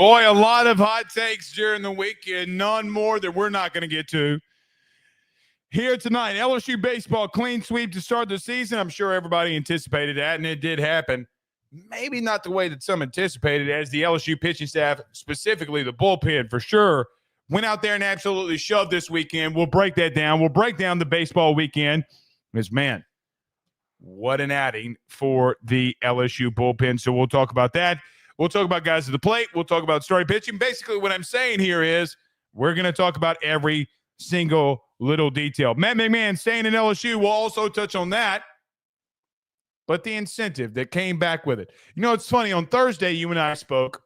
Boy, a lot of hot takes during the weekend. None more that we're not going to get to. Here tonight, LSU baseball clean sweep to start the season. I'm sure everybody anticipated that, and it did happen. Maybe not the way that some anticipated, as the LSU pitching staff, specifically the bullpen for sure, went out there and absolutely shoved this weekend. We'll break that down. We'll break down the baseball weekend. Because, man, what an outing for the LSU bullpen. So we'll talk about that. We'll talk about guys at the plate. We'll talk about starting pitching. Basically, what I'm saying here is we're going to talk about every single little detail. Matt McMahon staying in LSU. We'll also touch on that. But the incentive that came back with it. You know, it's funny. On Thursday, you and I spoke,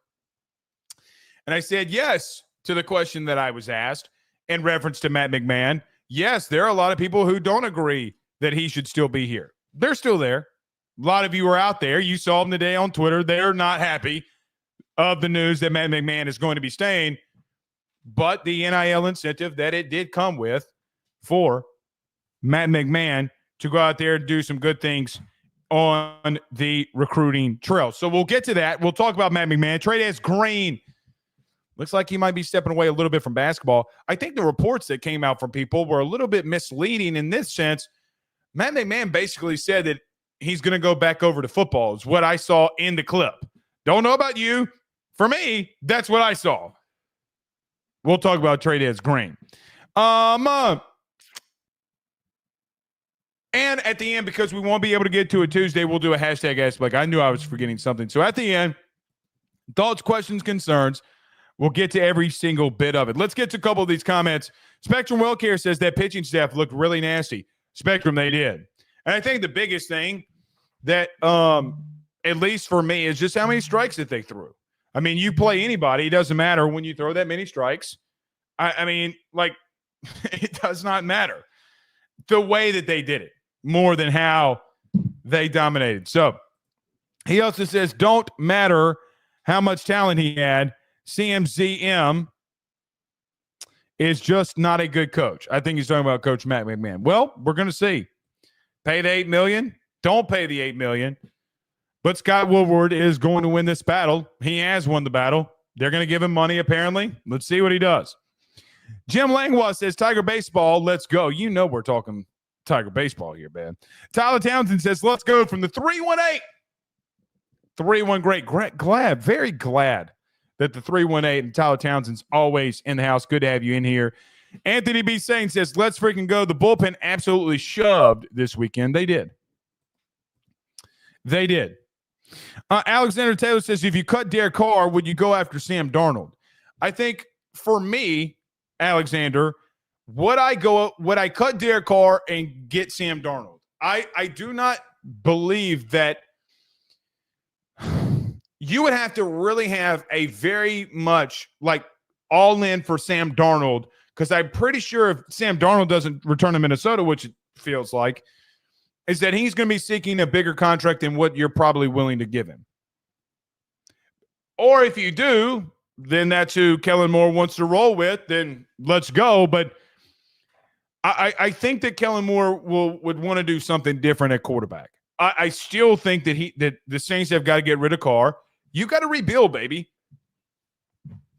and I said yes to the question that I was asked in reference to Matt McMahon. Yes, there are a lot of people who don't agree that he should still be here. They're still there. A lot of you are out there. You saw them today on Twitter. They're not happy of the news that Matt McMahon is going to be staying. But the NIL incentive that it did come with for Matt McMahon to go out there and do some good things on the recruiting trail. So we'll get to that. We'll talk about Matt McMahon. Trey Green. Looks like he might be stepping away a little bit from basketball. I think the reports that came out from people were a little bit misleading in this sense. Matt McMahon basically said that he's going to go back over to football is what I saw in the clip. Don't know about you. For me, that's what I saw. We'll talk about Trey Green. And at the end, because we won't be able to get to it Tuesday, we'll do a hashtag Ask Blake. I knew I was forgetting something. So at the end, thoughts, questions, concerns. We'll get to every single bit of it. Let's get to a couple of these comments. Spectrum Wellcare says that pitching staff looked really nasty. Spectrum, they did. And I think the biggest thing that, at least for me, is just how many strikes that they threw. I mean, you play anybody. It doesn't matter when you throw that many strikes. I mean, like, it does not matter. The way that they did it, more than how they dominated. So he also says, don't matter how much talent he had. CMZM is just not a good coach. I think he's talking about Coach Matt McMahon. Well, we're going to see. Pay the $8 million. Don't pay the $8 million. But Scott Woodward is going to win this battle. He has won the battle. They're going to give him money, apparently. Let's see what he does. Jim Langlois says, Tiger Baseball, let's go. You know we're talking Tiger Baseball here, man. Tyler Townsend says, let's go from the 318. 3-1 great. Glad, very glad that the 318 and Tyler Townsend's always in the house. Good to have you in here. Anthony B. Sane says, let's freaking go. The bullpen absolutely shoved this weekend. They did. Alexander Taylor says, if you cut Derek Carr, would you go after Sam Darnold? I think for me, Alexander, would I cut Derek Carr and get Sam Darnold? I do not believe that you would have to really have a very much like all in for Sam Darnold, because I'm pretty sure if Sam Darnold doesn't return to Minnesota, which it feels like, is that he's going to be seeking a bigger contract than what you're probably willing to give him. Or if you do, then that's who Kellen Moore wants to roll with, then let's go. But I think that Kellen Moore would want to do something different at quarterback. I still think that the Saints have got to get rid of Carr. You got to rebuild, baby.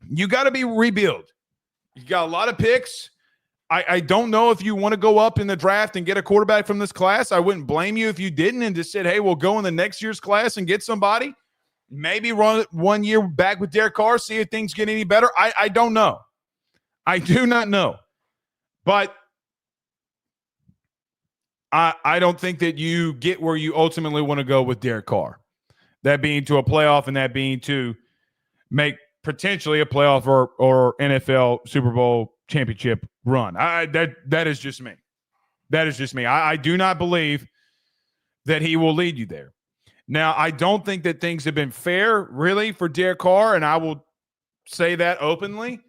You got to rebuild. You got a lot of picks. I don't know if you want to go up in the draft and get a quarterback from this class. I wouldn't blame you if you didn't and just said, hey, we'll go in the next year's class and get somebody. Maybe run 1 year back with Derek Carr, see if things get any better. I don't know. I do not know. But I don't think that you get where you ultimately want to go with Derek Carr. That being to a playoff and that being to make potentially a playoff or NFL Super Bowl championship run. That is just me. That is just me. I do not believe that he will lead you there. Now, I don't think that things have been fair, really, for Derek Carr, and I will say that openly.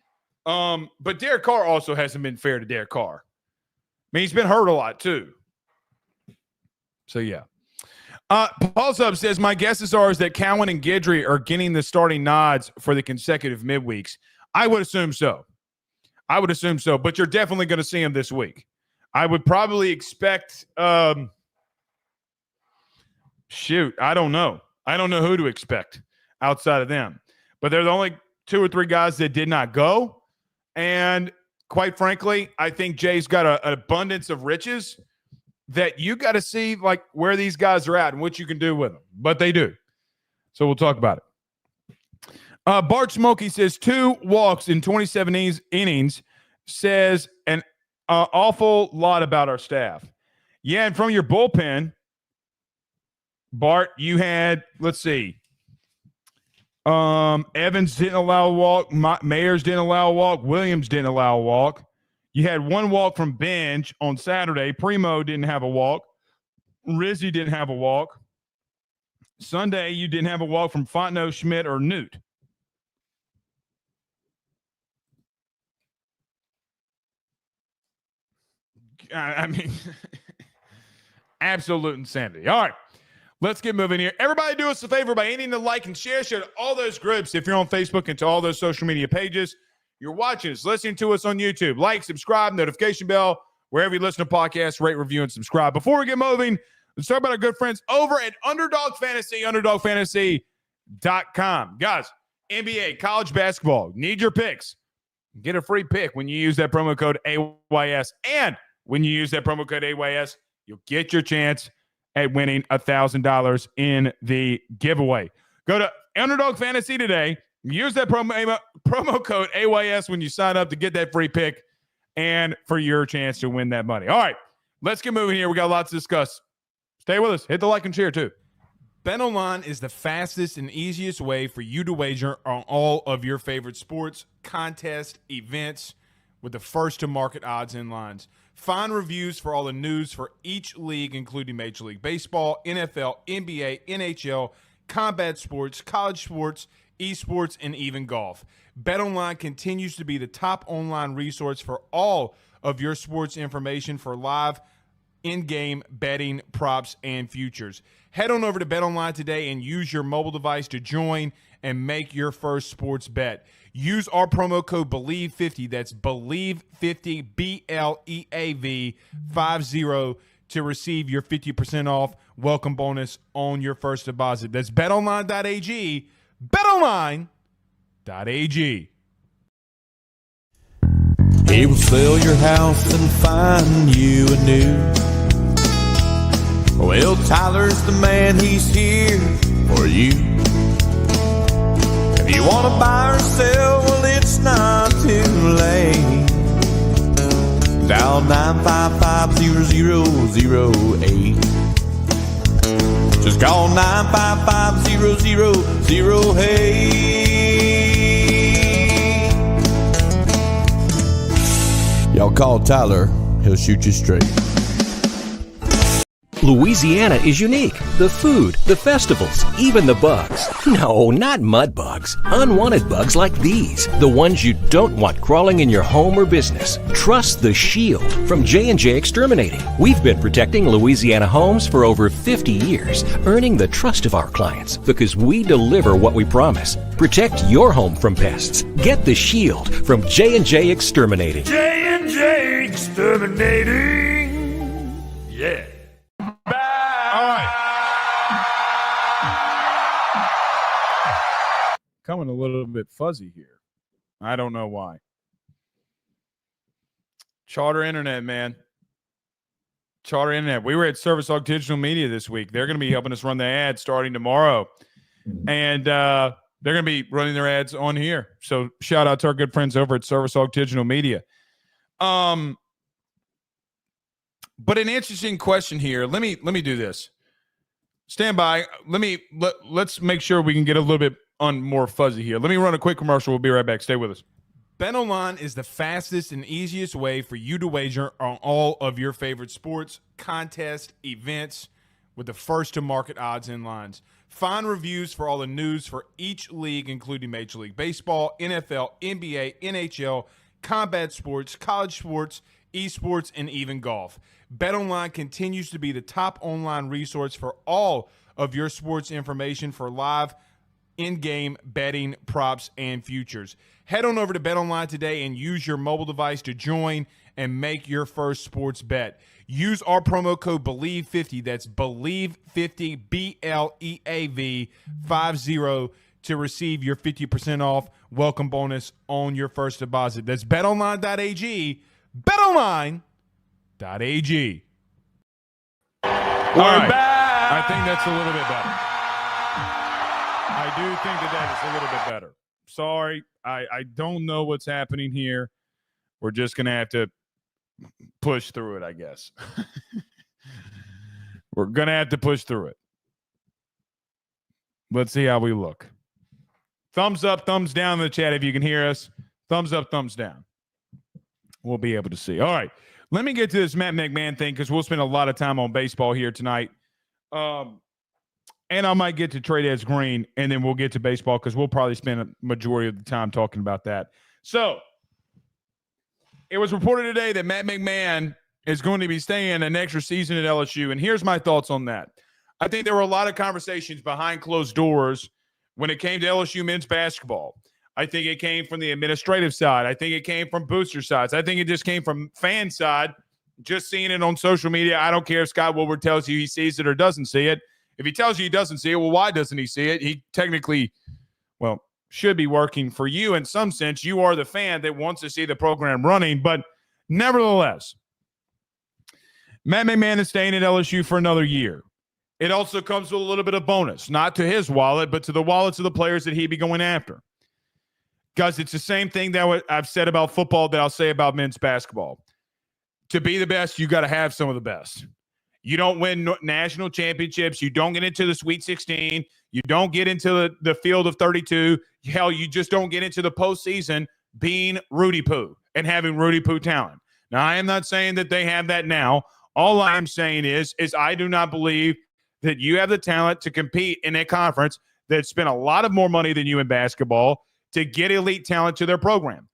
But Derek Carr also hasn't been fair to Derek Carr. I mean, he's been hurt a lot, too. So, yeah. Paul Sub says, my guesses are that Cowan and Guidry are getting the starting nods for the consecutive midweeks. I would assume so. But you're definitely going to see him this week. I would probably expect I don't know. I don't know who to expect outside of them. But they're the only 2 or 3 guys that did not go. And quite frankly, I think Jay's got an abundance of riches that you got to see like where these guys are at and what you can do with them. But they do. So we'll talk about it. Bart Smokey says 2 walks in 27 innings says an awful lot about our staff. Yeah, and from your bullpen, Bart, you had, let's see, Evans didn't allow a walk. Mayers didn't allow a walk. Williams didn't allow a walk. You had 1 walk from Benj on Saturday. Primo didn't have a walk. Rizzi didn't have a walk. Sunday, you didn't have a walk from Fontenot, Schmidt, or Newt. I mean, absolute insanity. All right. Let's get moving here. Everybody do us a favor by hitting the like and share to all those groups. If you're on Facebook and to all those social media pages, you're watching us, listening to us on YouTube. Like, subscribe, notification bell, wherever you listen to podcasts, rate, review, and subscribe. Before we get moving, let's talk about our good friends over at Underdog Fantasy, underdogfantasy.com. Guys, NBA, college basketball, need your picks. Get a free pick when you use that promo code AYS. And when you use that promo code AYS, you'll get your chance at winning $1,000 in the giveaway. Go to Underdog Fantasy today. Use that promo code AYS when you sign up to get that free pick and for your chance to win that money. All right, let's get moving here. We got lots to discuss. Stay with us. Hit the like and share too. BetOnline is the fastest and easiest way for you to wager on all of your favorite sports, contests, events with the first-to-market odds and lines. Find reviews for all the news for each league, including Major League Baseball, NFL, NBA, NHL, combat sports, college sports, esports, and even golf. BetOnline continues to be the top online resource for all of your sports information for live in-game betting, props, and futures. Head on over to BetOnline today and use your mobile device to join and make your first sports bet. Use our promo code BELIEVE50, that's BELIEVE50, BLEAV 50, to receive your 50% off welcome bonus on your first deposit. That's betonline.ag, betonline.ag. He will sell your house and find you a new. Well, Tyler's the man, he's here for you. If you want to buy or sell, well, it's not too late. Dial 955-0008. Just call 955-0008. Y'all call Tyler, he'll shoot you straight. Louisiana is unique. The food, the festivals, even the bugs. No, not mud bugs. Unwanted bugs like these. The ones you don't want crawling in your home or business. Trust the Shield from J&J Exterminating. We've been protecting Louisiana homes for over 50 years, earning the trust of our clients because we deliver what we promise. Protect your home from pests. Get the Shield from J&J Exterminating. J&J Exterminating. Yeah. Coming a little bit fuzzy here. I don't know why. Charter Internet, man. Charter Internet. We were at Service Hog Digital Media this week. They're going to be helping us run the ads starting tomorrow. And they're going to be running their ads on here. So shout out to our good friends over at Service Hog Digital Media. But an interesting question here. Let me do this. Stand by. Let's make sure we can get a little bit on more fuzzy here. Let me run a quick commercial. We'll be right back. Stay with us. BetOnline is the fastest and easiest way for you to wager on all of your favorite sports, contests, events with the first-to-market odds and lines. Find reviews for all the news for each league, including Major League Baseball, NFL, NBA, NHL, combat sports, college sports, esports, and even golf. BetOnline continues to be the top online resource for all of your sports information for live in-game betting, props, and futures. Head on over to BetOnline today and use your mobile device to join and make your first sports bet. Use our promo code BELIEVE50, that's BELIEVE50, BLEAV 50, to receive your 50% off welcome bonus on your first deposit. That's betonline.ag, betonline.ag. We're back. I think that's a little bit better. I do think that is a little bit better. Sorry, I don't know what's happening here. We're just going to have to push through it, I guess. We're going to have to push through it. Let's see how we look. Thumbs up, thumbs down in the chat if you can hear us. Thumbs up, thumbs down. We'll be able to see. All right. Let me get to this Matt McMahon thing because we'll spend a lot of time on baseball here tonight. And I might get to Trade Ed's Green, and then we'll get to baseball because we'll probably spend a majority of the time talking about that. So, it was reported today that Matt McMahon is going to be staying an extra season at LSU, and here's my thoughts on that. I think there were a lot of conversations behind closed doors when it came to LSU men's basketball. I think it came from the administrative side. I think it came from booster sides. I think it just came from fan side, just seeing it on social media. I don't care if Scott Woodward tells you he sees it or doesn't see it. If he tells you he doesn't see it, well, why doesn't he see it? He technically, well, should be working for you in some sense. You are the fan that wants to see the program running. But nevertheless, Matt McMahon is staying at LSU for another year. It also comes with a little bit of bonus, not to his wallet, but to the wallets of the players that he'd be going after. Because it's the same thing that I've said about football that I'll say about men's basketball. To be the best, you got to have some of the best. You don't win national championships. You don't get into the Sweet 16. You don't get into the field of 32. Hell, you just don't get into the postseason being Rudy Poo and having Rudy Poo talent. Now, I am not saying that they have that now. All I am saying is I do not believe that you have the talent to compete in a conference that spent a lot of more money than you in basketball to get elite talent to their program.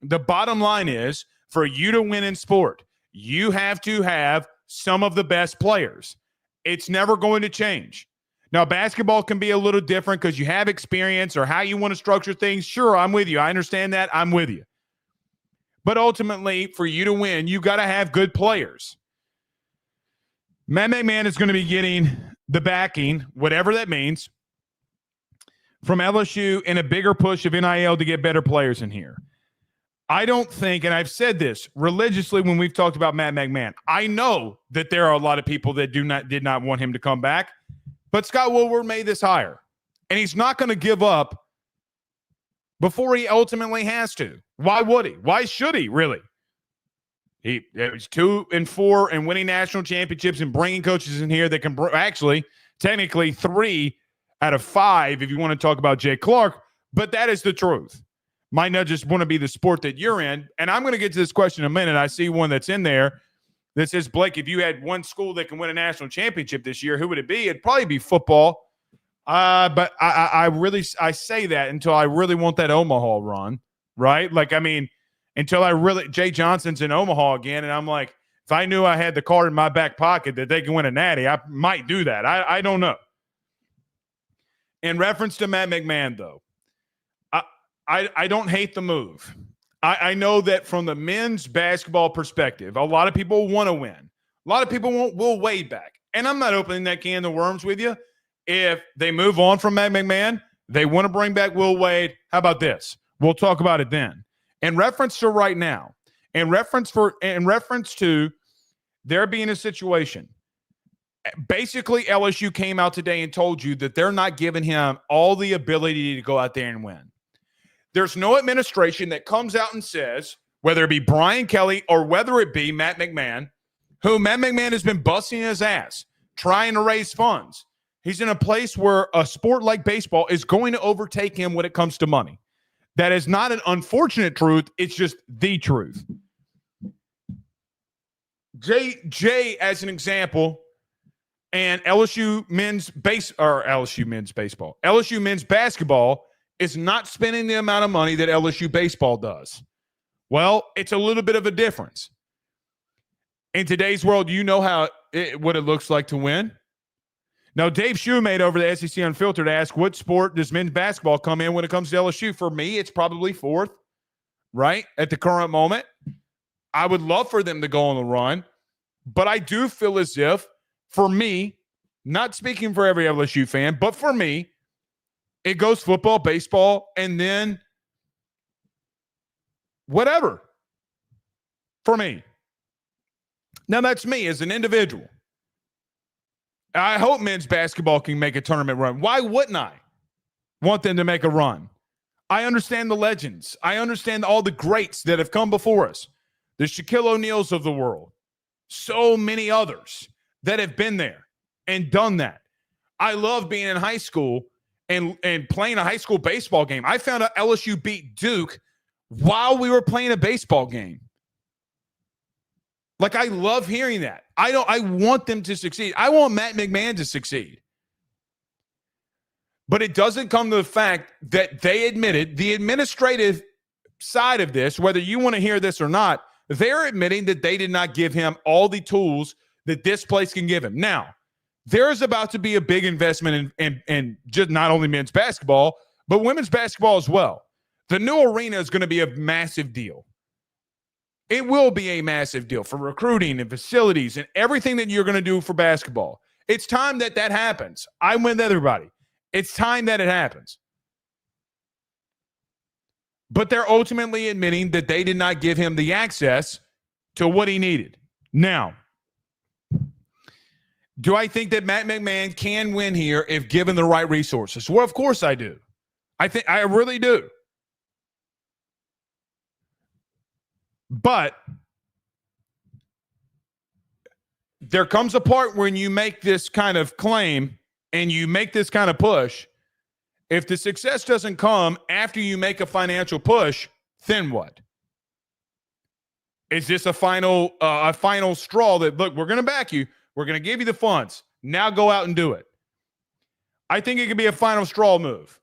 The bottom line is, for you to win in sport, you have to have some of the best players. It's never going to change. Now, basketball can be a little different because you have experience or how you want to structure things. Sure, I'm with you. I understand that. I'm with you. But ultimately, for you to win, you got to have good players. Matt McMahon is going to be getting the backing, whatever that means, from LSU in a bigger push of NIL to get better players in here. I don't think, and I've said this religiously when we've talked about Matt McMahon, I know that there are a lot of people that did not want him to come back, but Scott Woodward made this hire, and he's not going to give up before he ultimately has to. Why would he? Why should he, really? It was 2-4 and winning national championships and bringing coaches in here that can actually, technically 3 out of 5 if you want to talk about Jay Clark, but that is the truth. Might not just want to be the sport that you're in. And I'm going to get to this question in a minute. I see one that's in there that says, Blake, if you had one school that can win a national championship this year, who would it be? It'd probably be football. But I say that until I really want that Omaha run, right? Like, I mean, until I really, Jay Johnson's in Omaha again. And I'm like, if I knew I had the card in my back pocket that they can win a natty, I might do that. I don't know. In reference to Matt McMahon, though, I don't hate the move. I know that from the men's basketball perspective, a lot of people want to win. A lot of people want Will Wade back. And I'm not opening that can of worms with you. If they move on from Matt McMahon, they want to bring back Will Wade. How about this? We'll talk about it then. In reference to right now, in reference to there being a situation, basically LSU came out today and told you that they're not giving him all the ability to go out there and win. There's no administration that comes out and says, whether it be Brian Kelly or whether it be Matt McMahon, who Matt McMahon has been busting his ass, trying to raise funds. He's in a place where a sport like baseball is going to overtake him when it comes to money. That is not an unfortunate truth. It's just the truth. Jay, as an example, and LSU men's basketball is not spending the amount of money that LSU baseball does. Well, it's a little bit of a difference. In today's world, you know what it looks like to win. Now, Dave Shoemate over the SEC Unfiltered asked, what sport does men's basketball come in when it comes to LSU? For me, it's probably 4th, right, at the current moment. I would love for them to go on the run, but I do feel as if, for me, not speaking for every LSU fan, but for me, It goes football, baseball, and then whatever for me. Now, that's me as an individual. I hope men's basketball can make a tournament run. Why wouldn't I want them to make a run? I understand the legends. I understand all the greats that have come before us. The Shaquille O'Neals of the world. So many others that have been there and done that. I love being in high school and playing a high school baseball game. I found out LSU beat Duke while we were playing a baseball game. Like, I love hearing that. I want them to succeed. I want Matt McMahon to succeed. But it doesn't come to the fact that they admitted the administrative side of this, whether you want to hear this or not, they're admitting that they did not give him all the tools that this place can give him. Now, there is about to be a big investment in just not only men's basketball, but women's basketball as well. The new arena is going to be a massive deal. It will be a massive deal for recruiting and facilities and everything that you're going to do for basketball. It's time that happens. I'm with everybody. It's time that it happens. But they're ultimately admitting that they did not give him the access to what he needed. Now, do I think that Matt McMahon can win here if given the right resources? Well, of course I do. I really do. But there comes a part when you make this kind of claim and you make this kind of push. If the success doesn't come after you make a financial push, then what? Is this a final straw that, look, we're going to back you. We're going to give you the funds. Now go out and do it. I think it could be a final straw move.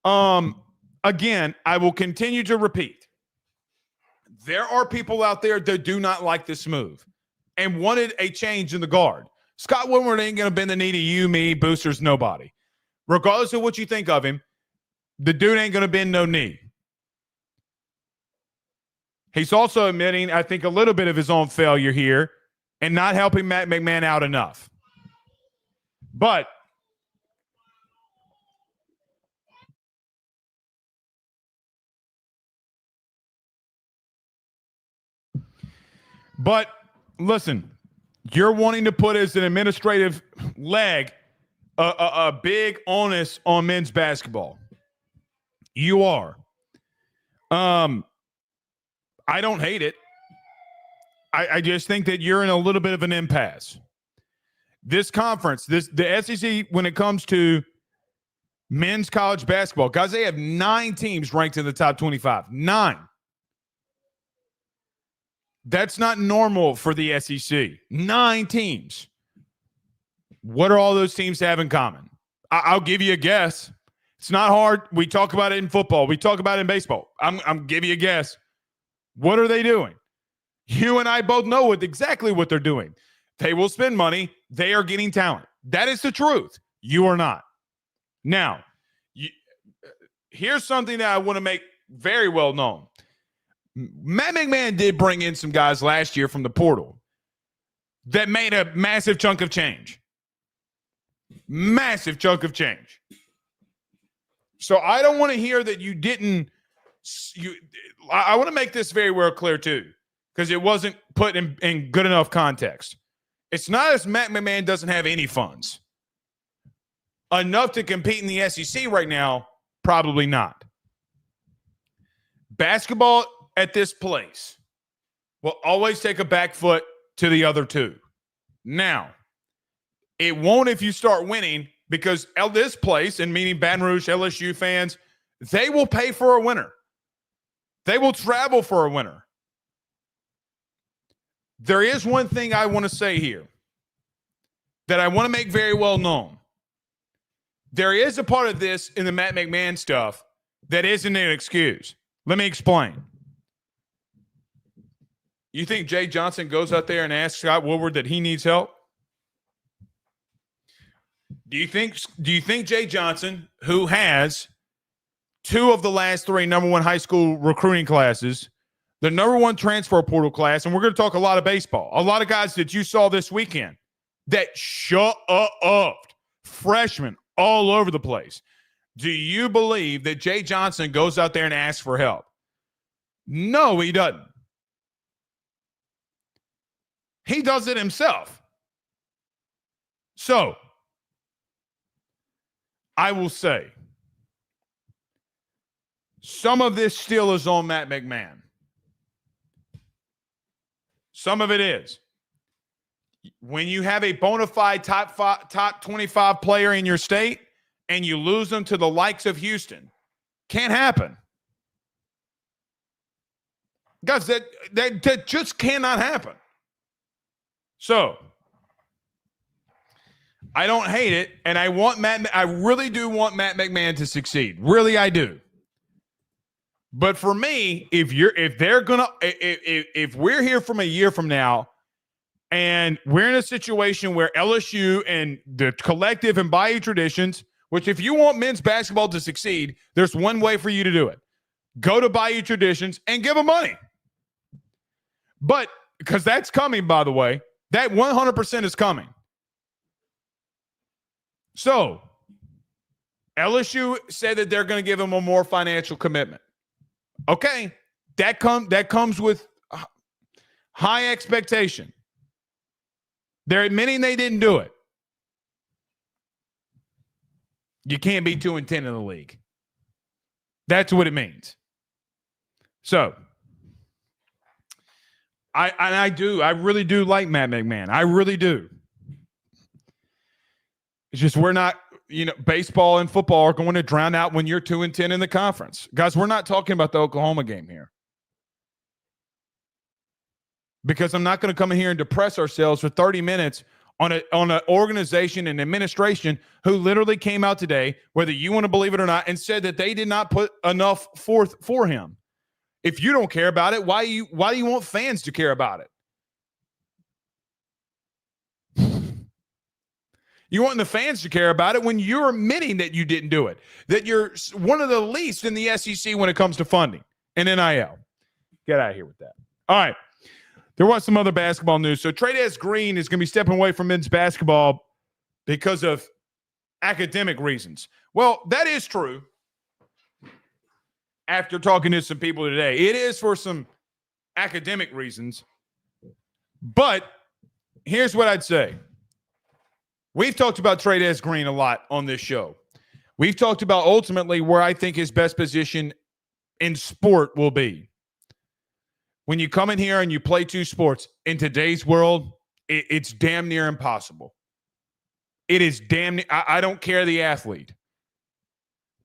Again, I will continue to repeat. There are people out there that do not like this move and wanted a change in the guard. Scott Woodward ain't going to bend the knee to you, me, boosters, nobody. Regardless of what you think of him, the dude ain't going to bend no knee. He's also admitting, I think, a little bit of his own failure here and not helping Matt McMahon out enough. But listen, you're wanting to put as an administrative leg a big onus on men's basketball. You are. I don't hate it. I just think that you're in a little bit of an impasse. This conference, the SEC, when it comes to men's college basketball, guys, they have 9 teams ranked in the top 25. 9. That's not normal for the SEC. 9 teams. What are all those teams have in common? I'll give you a guess. It's not hard. We talk about it in football. We talk about it in baseball. I'm giving you a guess. What are they doing? You and I both know exactly what they're doing. They will spend money. They are getting talent. That is the truth. You are not. Now, here's something that I want to make very well known. Matt McMahon did bring in some guys last year from the portal that made a massive chunk of change. Massive chunk of change. So I don't want to hear that you didn't. I want to make this very well clear too, because it wasn't put in good enough context. It's not as Matt McMahon doesn't have any funds. Enough to compete in the SEC right now, probably not. Basketball at this place will always take a back foot to the other two. Now, it won't if you start winning, because this place, and meaning Baton Rouge, LSU fans, they will pay for a winner. They will travel for a winner. There is one thing I want to say here that I want to make very well known. There is a part of this in the Matt McMahon stuff that isn't an excuse. Let me explain. You think Jay Johnson goes out there and asks Scott Woodward that he needs help? Do you think Jay Johnson, who has 2 of the last 3 number 1 high school recruiting classes, the number 1 transfer portal class, and we're going to talk a lot of baseball, a lot of guys that you saw this weekend that shut up, freshmen, all over the place. Do you believe that Jay Johnson goes out there and asks for help? No, he doesn't. He does it himself. So, I will say, some of this still is on Matt McMahon. Some of it is. When you have a bona fide top 25 player in your state and you lose them to the likes of Houston, can't happen. Guys, that just cannot happen. So, I don't hate it, and I really do want Matt McMahon to succeed. Really, I do. But for me, if we're here from a year from now, and we're in a situation where LSU and the collective and Bayou Traditions, which if you want men's basketball to succeed, there's one way for you to do it. Go to Bayou Traditions and give them money. But, because that's coming, by the way, that 100% is coming. So, LSU said that they're going to give him a more financial commitment. Okay, that comes with high expectation. They're admitting they didn't do it. You can't be 2-10 in the league. That's what it means. So, I really do like Matt McMahon. I really do. It's just we're not, baseball and football are going to drown out when you're 2-10 in the conference. Guys, we're not talking about the Oklahoma game here. Because I'm not going to come in here and depress ourselves for 30 minutes on an organization and administration who literally came out today, whether you want to believe it or not, and said that they did not put enough forth for him. If you don't care about it, why do you want fans to care about it? You want the fans to care about it when you're admitting that you didn't do it, that you're one of the least in the SEC when it comes to funding and NIL. Get out of here with that. All right. There was some other basketball news. So Trey Green is going to be stepping away from men's basketball because of academic reasons. Well, that is true. After talking to some people today, it is for some academic reasons. But here's what I'd say. We've talked about Trey Green a lot on this show. We've talked about ultimately where I think his best position in sport will be. When you come in here and you play two sports, in today's world, it's damn near impossible. It is damn near, I don't care the athlete.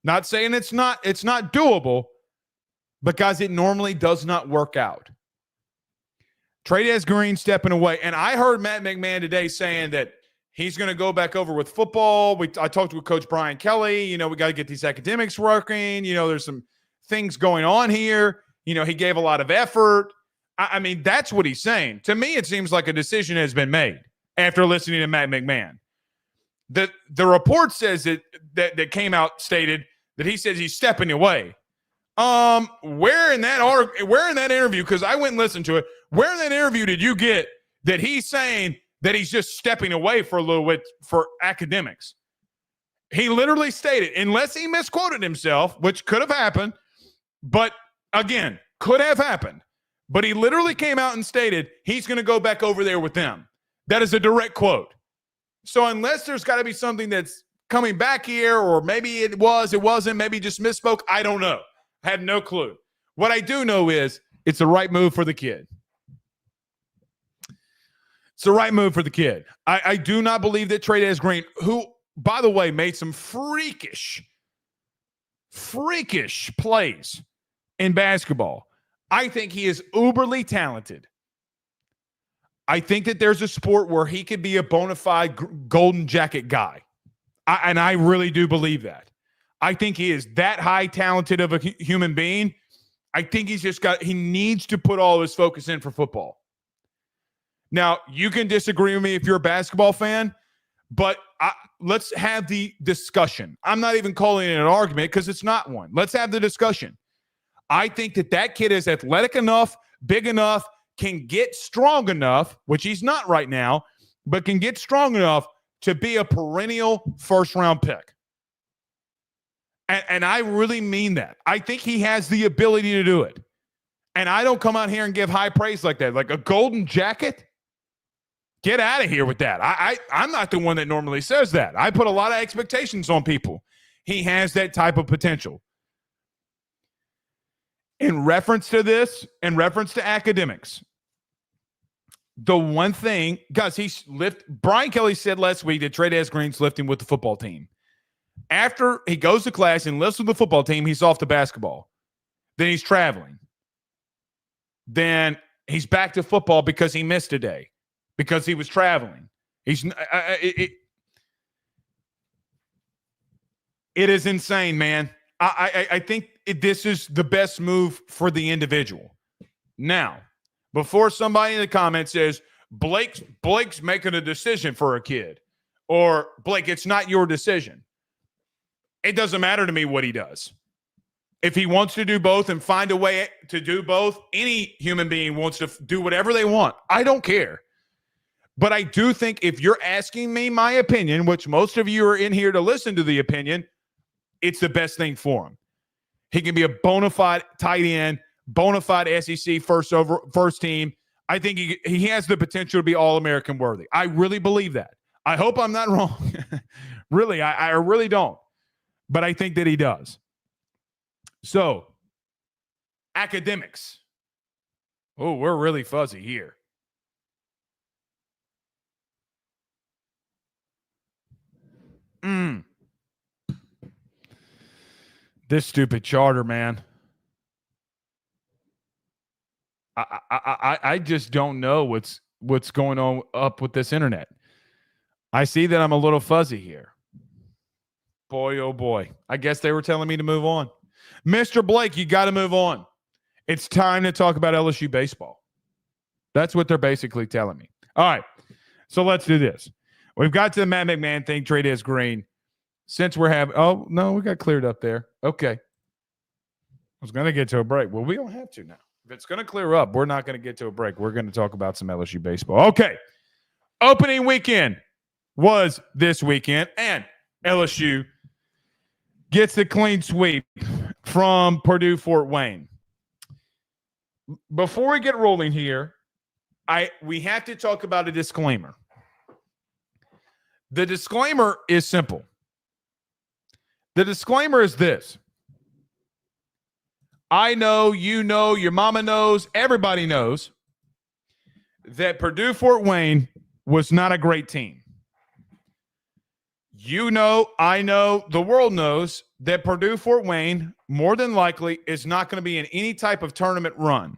Not saying it's not doable, because it normally does not work out. Trey Green stepping away. And I heard Matt McMahon today saying that he's going to go back over with football. I talked with Coach Brian Kelly. We got to get these academics working. There's some things going on here. He gave a lot of effort. I mean, that's what he's saying. To me, it seems like a decision has been made after listening to Matt McMahon. The report says that came out stated that he says he's stepping away. Where in that interview, because I went and listened to it, where in that interview did you get that he's saying that he's just stepping away for a little bit for academics? He literally stated, unless he misquoted himself, which could have happened, but again, could have happened. But he literally came out and stated he's going to go back over there with them. That is a direct quote. So unless there's got to be something that's coming back here, or maybe it wasn't, maybe just misspoke, I don't know. I had no clue. What I do know is it's the right move for the kid. It's the right move for the kid. I do not believe that Trey Green, who, by the way, made some freakish plays in basketball. I think he is uberly talented. I think that there's a sport where he could be a bona fide golden jacket guy. And I really do believe that. I think he is that high talented of a human being. I think he needs to put all his focus in for football. Now, you can disagree with me if you're a basketball fan, but let's have the discussion. I'm not even calling it an argument because it's not one. Let's have the discussion. I think that kid is athletic enough, big enough, can get strong enough, which he's not right now, but can get strong enough to be a perennial first-round pick. And I really mean that. I think he has the ability to do it. And I don't come out here and give high praise like that. Like a golden jacket? Get out of here with that. I'm not the one that normally says that. I put a lot of expectations on people. He has that type of potential. In reference to this, in reference to academics, the one thing, guys, Brian Kelly said last week that Trey Green's lifting with the football team. After he goes to class and lifts with the football team, he's off to basketball. Then he's traveling. Then he's back to football because he missed a day, because he was traveling. It is insane, man. I think this is the best move for the individual. Now, before somebody in the comments says, Blake's making a decision for a kid, or Blake, it's not your decision. It doesn't matter to me what he does. If he wants to do both and find a way to do both, any human being wants to do whatever they want. I don't care. But I do think if you're asking me my opinion, which most of you are in here to listen to the opinion, it's the best thing for him. He can be a bona fide tight end, bona fide SEC first team. I think he has the potential to be All-American worthy. I really believe that. I hope I'm not wrong. Really, I really don't. But I think that he does. So, academics. Oh, we're really fuzzy here. This stupid charter, man. I just don't know what's going on up with this internet. I see that I'm a little fuzzy here. Boy, oh boy. I guess they were telling me to move on. Mr. Blake, you got to move on. It's time to talk about LSU baseball. That's what they're basically telling me. All right, so let's do this. We've got to the Matt McMahon thing, Trey Green. Since we're having – oh, no, we got cleared up there. Okay. I was going to get to a break. Well, we don't have to now. If it's going to clear up, we're not going to get to a break. We're going to talk about some LSU baseball. Okay. Opening weekend was this weekend, and LSU gets a clean sweep from Purdue Fort Wayne. Before we get rolling here, we have to talk about a disclaimer. The disclaimer is simple. The disclaimer is this. I know, you know, your mama knows, everybody knows that Purdue Fort Wayne was not a great team. You know, I know, the world knows that Purdue Fort Wayne more than likely is not going to be in any type of tournament run.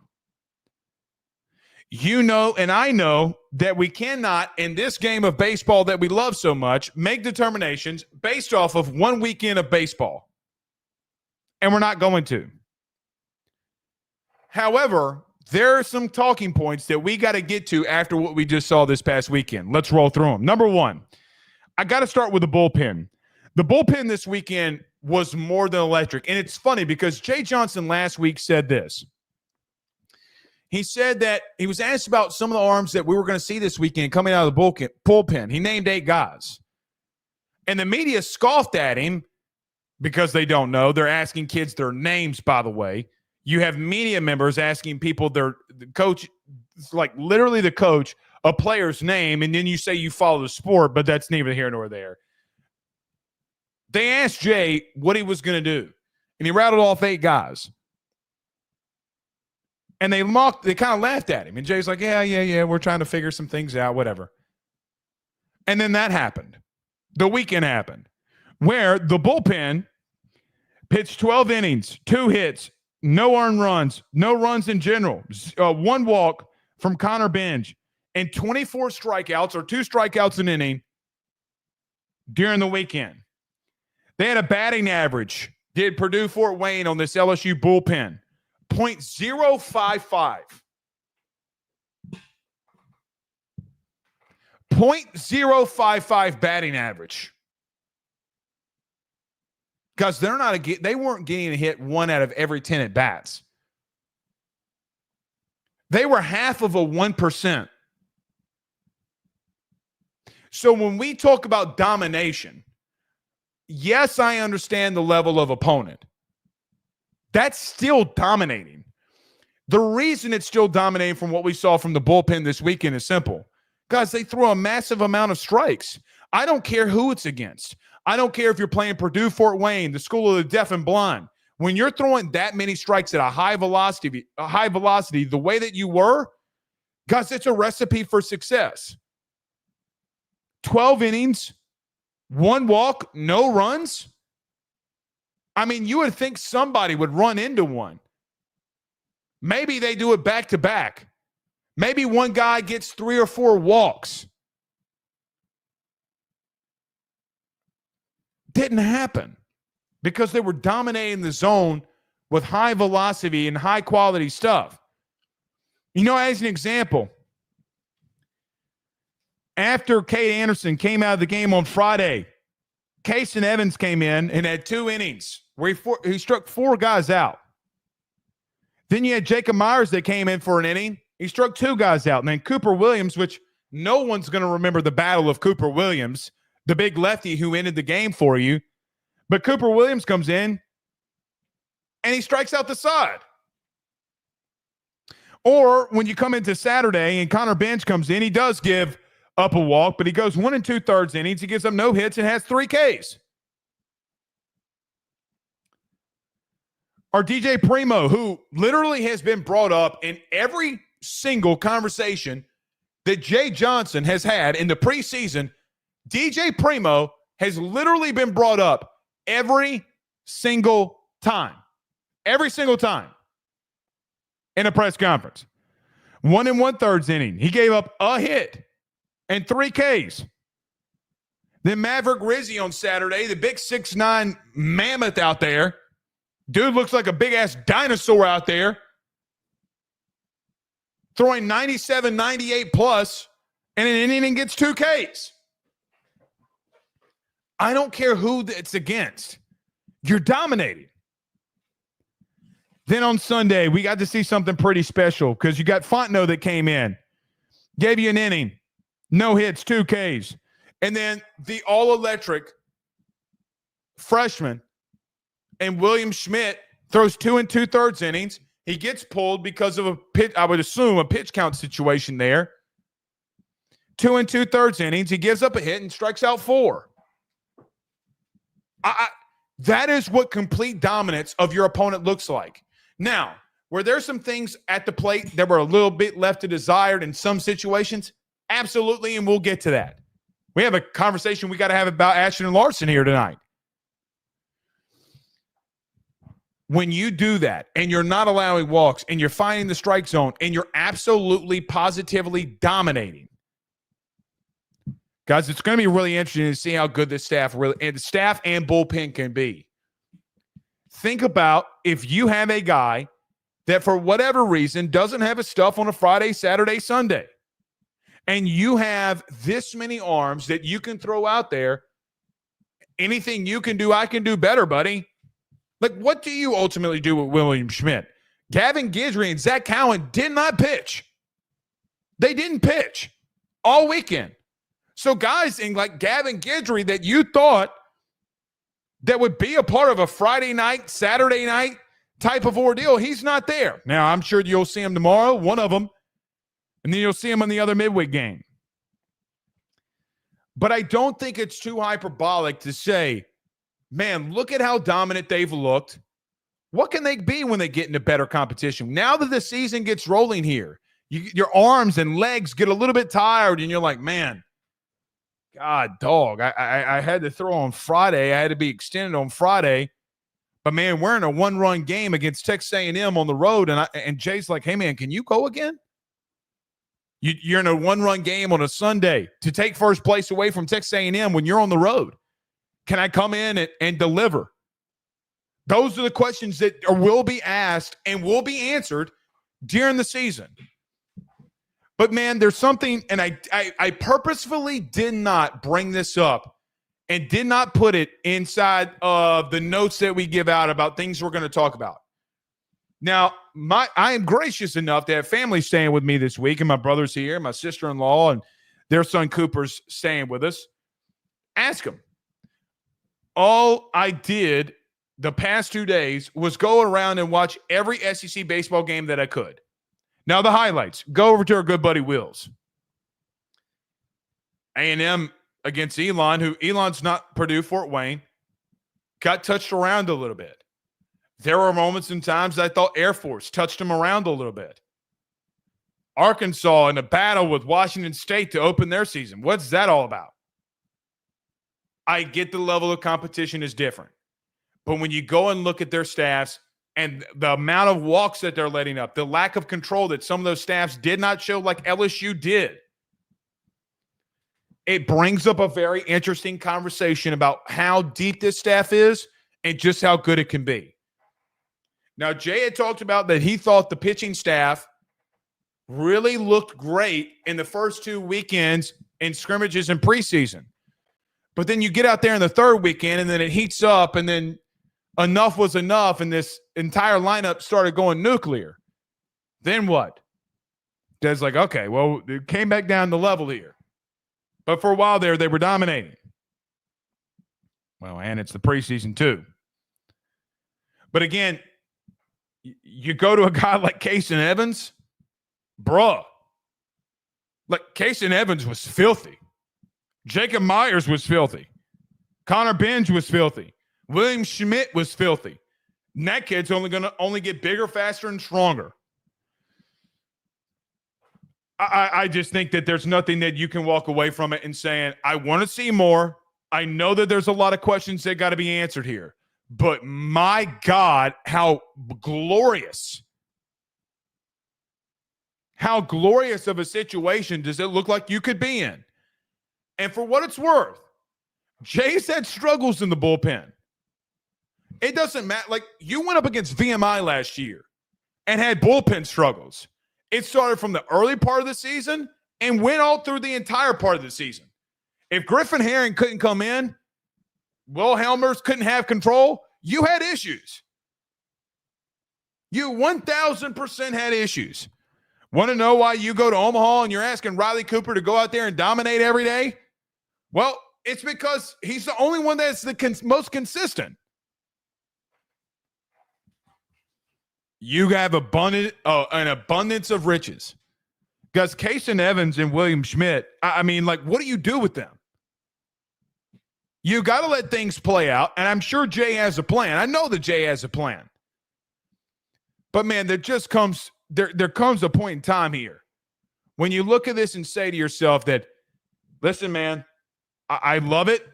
You know, and I know that we cannot, in this game of baseball that we love so much, make determinations based off of one weekend of baseball. And we're not going to. However, there are some talking points that we got to get to after what we just saw this past weekend. Let's roll through them. Number one, I got to start with the bullpen. The bullpen this weekend was more than electric. And it's funny because Jay Johnson last week said this. He said that he was asked about some of the arms that we were going to see this weekend coming out of the bullpen. He named 8 guys. And the media scoffed at him because they don't know. They're asking kids their names, by the way. You have media members asking people the coach, like literally the coach, a player's name, and then you say you follow the sport, but that's neither here nor there. They asked Jay what he was going to do, and he rattled off 8 guys. And they kind of laughed at him. And Jay's like, yeah, we're trying to figure some things out, whatever. And then that happened. The weekend happened where the bullpen pitched 12 innings, 2 hits, no earned runs, no runs in general, 1 walk from Connor Benj, and 24 strikeouts or 2 strikeouts an inning during the weekend. They had a batting average, did Purdue Fort Wayne on this LSU bullpen, .055. .055 batting average. Because they weren't getting a hit 1 out of every 10 at bats. They were half of a 1%. So when we talk about domination, yes, I understand the level of opponent. That's still dominating. The reason it's still dominating from what we saw from the bullpen this weekend is simple. Guys, they throw a massive amount of strikes. I don't care who it's against. I don't care if you're playing Purdue, Fort Wayne, the School of the Deaf and Blind. When you're throwing that many strikes at a high velocity, the way that you were, guys, it's a recipe for success. 12 innings, 1 walk, no runs. I mean, you would think somebody would run into one. Maybe they do it back to back. Maybe one guy gets 3 or 4 walks. Didn't happen because they were dominating the zone with high velocity and high quality stuff. You know, as an example, after Cade Anderson came out of the game on Friday, Kason Evans came in and had 2 innings where he struck 4 guys out. Then you had Jacob Myers that came in for an inning. He struck 2 guys out. And then Cooper Williams, which no one's going to remember the battle of Cooper Williams, the big lefty who ended the game for you. But Cooper Williams comes in and he strikes out the side. Or when you come into Saturday and Connor Bench comes in, he does give up a walk, but he goes 1 2/3 innings. He gives up no hits and has 3 Ks. Or DJ Primo, who literally has been brought up in every single conversation that Jay Johnson has had in the preseason. DJ Primo has literally been brought up every single time. Every single time in a press conference. 1 1/3 inning. He gave up a hit and 3 Ks. Then Maverick Rizzi on Saturday, the big 6'9" mammoth out there. Dude looks like a big-ass dinosaur out there. Throwing 97, 98 plus, and an inning gets 2 Ks. I don't care who it's against. You're dominating. Then on Sunday, we got to see something pretty special because you got Fontenot that came in, gave you an inning, no hits, 2 Ks. And then the all-electric freshman and William Schmidt throws 2 2/3 innings. He gets pulled because of a pitch, I would assume, a pitch count situation there. 2 2/3 innings. He gives up a hit and strikes out 4. That is what complete dominance of your opponent looks like. Now, were there some things at the plate that were a little bit left to desired in some situations? Absolutely, and we'll get to that. We have a conversation we got to have about Ashton Larson here tonight. When you do that and you're not allowing walks and you're finding the strike zone and you're absolutely positively dominating, guys, it's going to be really interesting to see how good this staff and bullpen can be. Think about if you have a guy that for whatever reason doesn't have his stuff on a Friday, Saturday, Sunday, and you have this many arms that you can throw out there. Anything you can do, I can do better, buddy. Like, what do you ultimately do with William Schmidt? Gavin Guidry and Zach Cowan did not pitch. They didn't pitch all weekend. So guys in like Gavin Guidry that you thought that would be a part of a Friday night, Saturday night type of ordeal, he's not there. Now, I'm sure you'll see him tomorrow, one of them, and then you'll see him in the other midweek game. But I don't think it's too hyperbolic to say, man, look at how dominant they've looked. What can they be when they get into better competition? Now that the season gets rolling here, your arms and legs get a little bit tired, and you're like, man, God, dog, I had to throw on Friday. I had to be extended on Friday. But, man, we're in a 1-run game against Texas A&M on the road, and Jay's like, hey, man, can you go again? You're in a 1-run game on a Sunday to take first place away from Texas A&M when you're on the road. Can I come in and deliver? Those are the questions that will be asked and will be answered during the season. But, man, there's something, and I purposefully did not bring this up and did not put it inside of the notes that we give out about things we're going to talk about. Now, I am gracious enough to have family staying with me this week, and my brother's here, my sister-in-law, and their son Cooper's staying with us. Ask them. all I did the past 2 days was go around and watch every SEC baseball game that I could. Now, the highlights. Go over to our good buddy Will's. A&M against Elon, who Elon's not Purdue, Fort Wayne, got touched around a little bit. There were moments and times I thought Air Force touched him around a little bit. Arkansas in a battle with Washington State to open their season. What's that all about? I get the level of competition is different. But when you go and look at their staffs and the amount of walks that they're letting up, the lack of control that some of those staffs did not show like LSU did, it brings up a very interesting conversation about how deep this staff is and just how good it can be. Now, Jay had talked about that he thought the pitching staff really looked great in the first 2 weekends in scrimmages and preseason. But then you get out there in the third weekend and then it heats up and then enough was enough and this entire lineup started going nuclear. Then what? Dad's like, okay, well, it came back down to level here. But for a while there, they were dominating. Well, and it's the preseason too. But again, you go to a guy like Kason Evans, bruh. Like, Kason Evans was filthy. Jacob Myers was filthy. Connor Benj was filthy. William Schmidt was filthy. And that kid's only going to get bigger, faster, and stronger. I just think that there's nothing that you can walk away from it and saying, I want to see more. I know that there's a lot of questions that got to be answered here. But my God, how glorious of a situation does it look like you could be in? And for what it's worth, Jay's had struggles in the bullpen. It doesn't matter. Like, you went up against VMI last year and had bullpen struggles. It started from the early part of the season and went all through the entire part of the season. If Griffin Herring couldn't come in, Will Helmers couldn't have control, you had issues. You 1,000% had issues. Want to know why you go to Omaha and you're asking Riley Cooper to go out there and dominate every day? Well, it's because he's the only one that's the most consistent. You have an abundance of riches. Because Kason Evans and William Schmidt, I mean, like, what do you do with them? You got to let things play out, and I'm sure Jay has a plan. I know that Jay has a plan. But, man, there comes a point in time here when you look at this and say to yourself that, listen, man, I love it.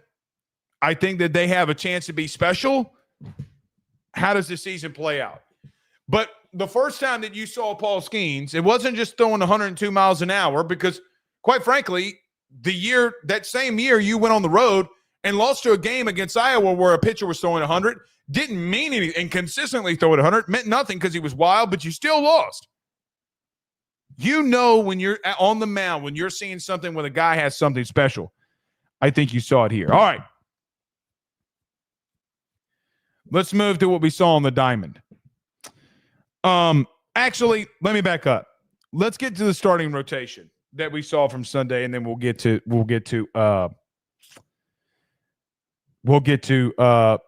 I think that they have a chance to be special. How does the season play out? But the first time that you saw Paul Skeens, it wasn't just throwing 102 miles an hour because, quite frankly, that same year you went on the road and lost to a game against Iowa where a pitcher was throwing 100, didn't mean anything, and consistently throwing 100, meant nothing because he was wild, but you still lost. You know when you're on the mound, when you're seeing something when a guy has something special. I think you saw it here. All right. Let's move to what we saw on the diamond. Actually, let me back up. Let's get to the starting rotation that we saw from Sunday, and then we'll get to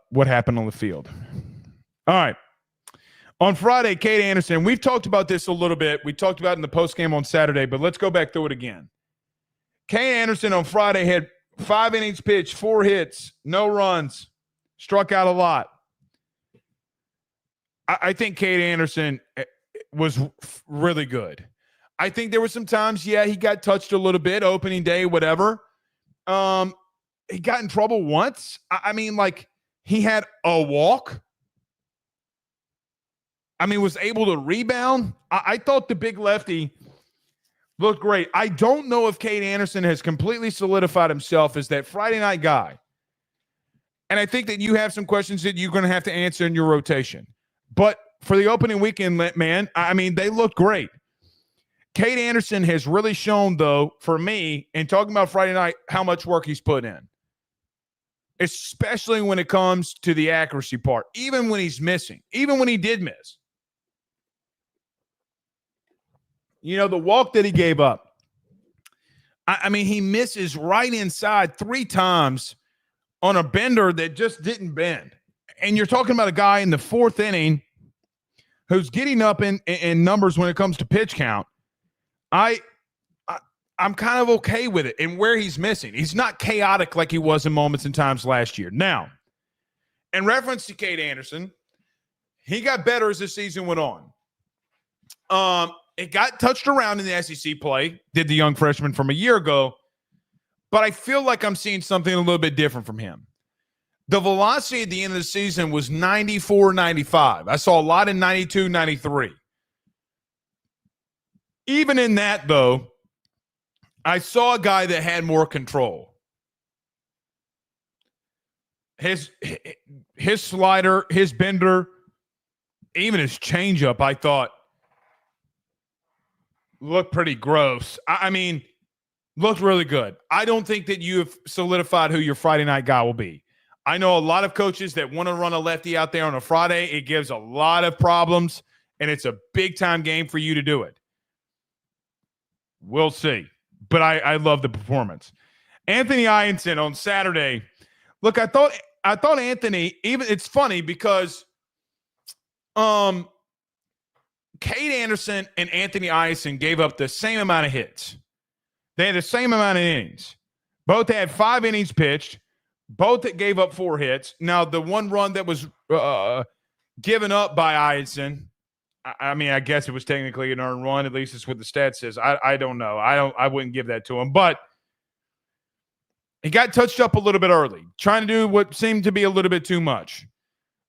what happened on the field. All right. On Friday, Cade Anderson, we've talked about this a little bit. We talked about it in the postgame on Saturday, but let's go back through it again. Cade Anderson on Friday had 5 innings pitched, 4 hits, no runs, struck out a lot. I think Cade Anderson was really good. I think there were some times, he got touched a little bit, opening day, whatever. He got in trouble once. I mean, like, he had a walk. I mean, was able to rebound. I thought the big lefty looked great. I don't know if Cade Anderson has completely solidified himself as that Friday night guy. And I think that you have some questions that you're going to have to answer in your rotation. But for the opening weekend, man, I mean, they look great. Cade Anderson has really shown, though, for me, in talking about Friday night, how much work he's put in. Especially when it comes to the accuracy part. Even when he's missing. Even when he did miss. You know, the walk that he gave up. I mean, he misses right inside 3 times on a bender that just didn't bend. And you're talking about a guy in the fourth inning who's getting up in numbers when it comes to pitch count. I'm kind of okay with it and where he's missing. He's not chaotic like he was in moments and times last year. Now, in reference to Cade Anderson, he got better as the season went on. It got touched around in the SEC play, did the young freshman from a year ago, but I feel like I'm seeing something a little bit different from him. The velocity at the end of the season was 94, 95. I saw a lot in 92, 93. Even in that, though, I saw a guy that had more control. His slider, his bender, even his changeup, I thought, looked pretty gross. I mean, looked really good. I don't think that you have solidified who your Friday night guy will be. I know a lot of coaches that want to run a lefty out there on a Friday. It gives a lot of problems, and it's a big-time game for you to do it. We'll see. But I love the performance. Anthony Ianson on Saturday. Look, I thought Anthony, even it's funny because Cade Anderson and Anthony Ianson gave up the same amount of hits. They had the same amount of innings. Both had 5 innings pitched. Both that gave up 4 hits. Now, the one run that was given up by Ianson, I mean, I guess it was technically an earned run. At least it's what the stat says. I don't know. I wouldn't give that to him. But he got touched up a little bit early, trying to do what seemed to be a little bit too much.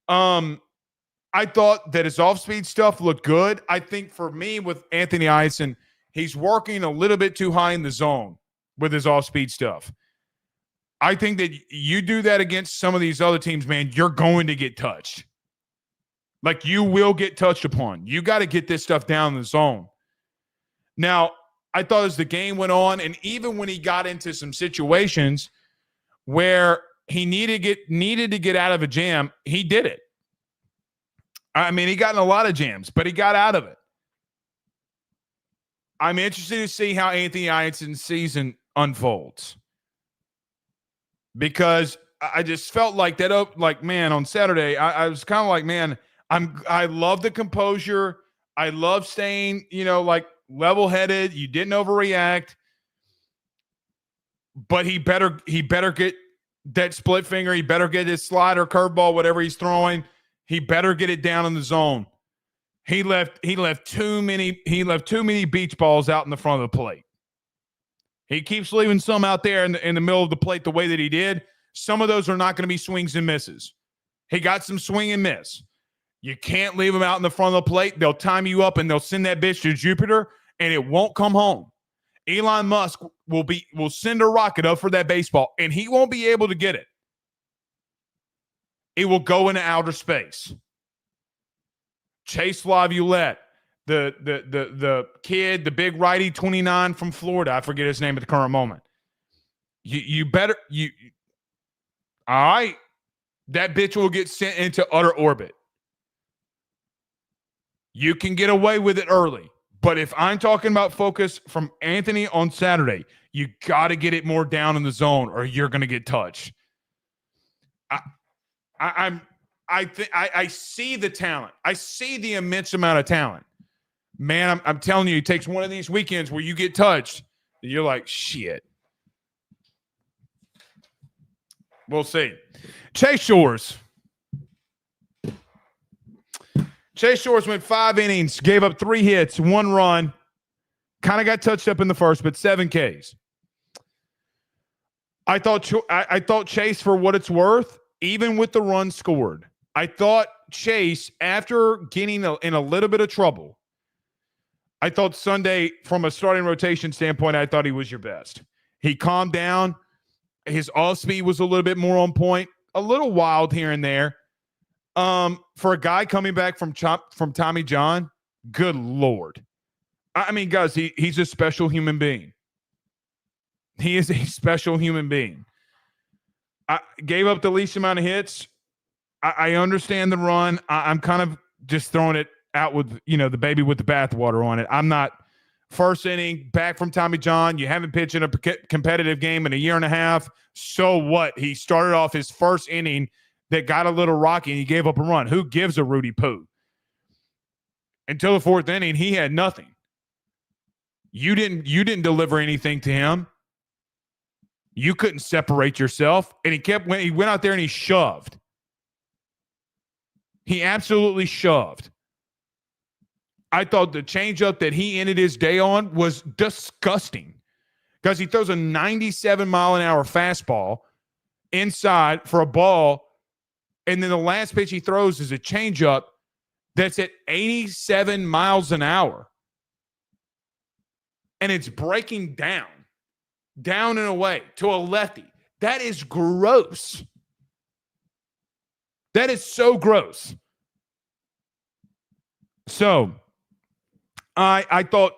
I thought that his off-speed stuff looked good. I think for me with Anthony Ianson, he's working a little bit too high in the zone with his off-speed stuff. I think that you do that against some of these other teams, man, you're going to get touched. Like, you will get touched upon. You got to get this stuff down in the zone. Now, I thought as the game went on, and even when he got into some situations where he needed to get out of a jam, he did it. I mean, he got in a lot of jams, but he got out of it. I'm interested to see how Anthony Ianson's season unfolds. Because I just felt like that, like, man, on Saturday, I was kind of like, man, I love the composure. I love staying, like level-headed. You didn't overreact. But he better get that split finger. He better get his slider, curveball, whatever he's throwing. He better get it down in the zone. He left too many beach balls out in the front of the plate. He keeps leaving some out there in the middle of the plate the way that he did. Some of those are not going to be swings and misses. He got some swing and miss. You can't leave them out in the front of the plate. They'll time you up and they'll send that bitch to Jupiter and it won't come home. Elon Musk will send a rocket up for that baseball and he won't be able to get it. It will go into outer space. Chase Laviolette, the kid, the big righty, 29 from Florida. I forget his name at the current moment. All right. That bitch will get sent into utter orbit. You can get away with it early. But if I'm talking about focus from Anthony on Saturday, you got to get it more down in the zone or you're going to get touched. I see the talent. I see the immense amount of talent. Man, I'm telling you, it takes one of these weekends where you get touched and you're like, shit. We'll see. Chase Shores. Chase Shores went 5 innings, gave up 3 hits, 1 run. Kind of got touched up in the first, but 7 Ks. I thought Chase, for what it's worth, even with the run scored, I thought Chase, after getting in a little bit of trouble, I thought Sunday, from a starting rotation standpoint, I thought he was your best. He calmed down. His off speed was a little bit more on point, a little wild here and there. For a guy coming back from Tommy John, good Lord. I mean, guys, he's a special human being. He is a special human being. I gave up the least amount of hits. I understand the run. I'm kind of just throwing it out with, the baby with the bathwater on it. I'm not First inning, back from Tommy John. You haven't pitched in a competitive game in a year and a half. So what? He started off his first inning that got a little rocky and he gave up a run. Who gives a Rudy Poo? Until the fourth inning, he had nothing. You didn't deliver anything to him. You couldn't separate yourself. And he went out there and he shoved. He absolutely shoved. I thought the changeup that he ended his day on was disgusting because he throws a 97-mile-an-hour fastball inside for a ball, and then the last pitch he throws is a changeup that's at 87 miles an hour, and it's breaking down and away to a lefty. That is gross. That is so gross. So I thought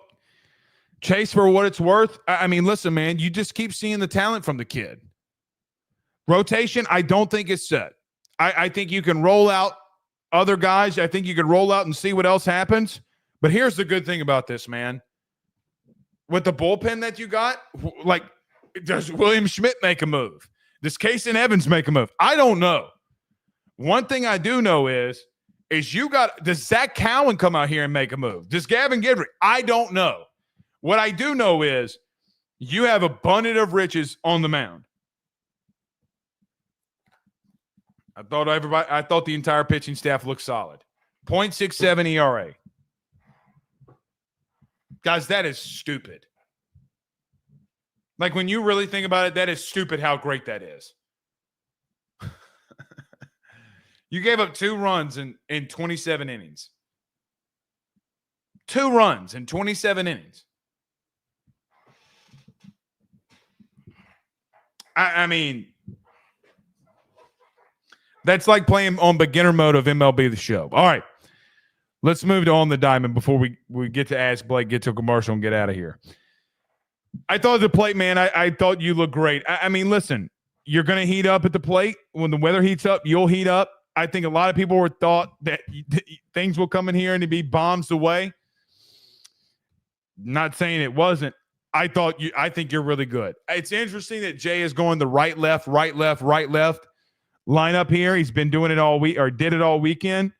Chase, for what it's worth, I mean, listen, man, you just keep seeing the talent from the kid. Rotation, I don't think it's set. I think you can roll out other guys. I think you can roll out and see what else happens. But here's the good thing about this, man. With the bullpen that you got, like, does William Schmidt make a move? Does Kason Evans make a move? I don't know. One thing I do know is does Zach Cowan come out here and make a move? Does Gavin Gidry? I don't know. What I do know is you have abundant of riches on the mound. I thought the entire pitching staff looked solid. 0.67 ERA. Guys, that is stupid. Like, when you really think about it, that is stupid how great that is. You gave up 2 runs in 27 innings. 2 runs in 27 innings. I mean, that's like playing on beginner mode of MLB The Show. All right, let's move to On the Diamond before we get to Ask Blake, get to a commercial, and get out of here. I thought at the plate, man, I thought you looked great. I mean, listen, you're going to heat up at the plate. When the weather heats up, you'll heat up. I think a lot of people thought that things will come in here and it'd be bombs away. Not saying it wasn't. I think you're really good. It's interesting that Jay is going the right, left lineup here. He's been doing it all week, or did it all weekend.